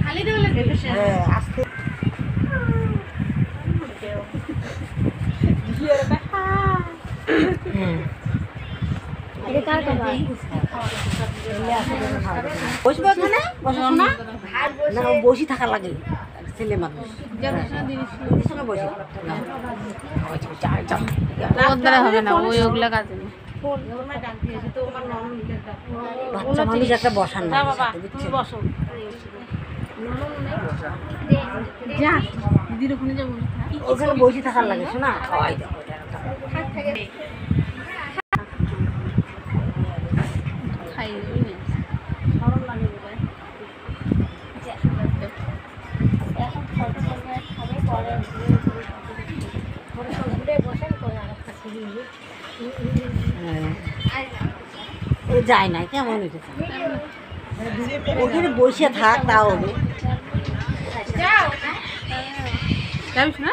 খালি দেওয়ালে হ্যাঁ আস্তে বসবো এখানে বসো না না বসি থাকা লাগে ছেলে মানুষ সঙ্গে বসি হবে না ওই ওগুলা কাজে বাচ্চা মানুষ একটা বসার না বসো যা দিদির ওখানে যাবো ওখানে বসে থাকার লাগে শোনা খাওয়াই দাও খাই ও যায় না কেমন উঠেছে ওখানে বসে থাক তা হবে যাবিস না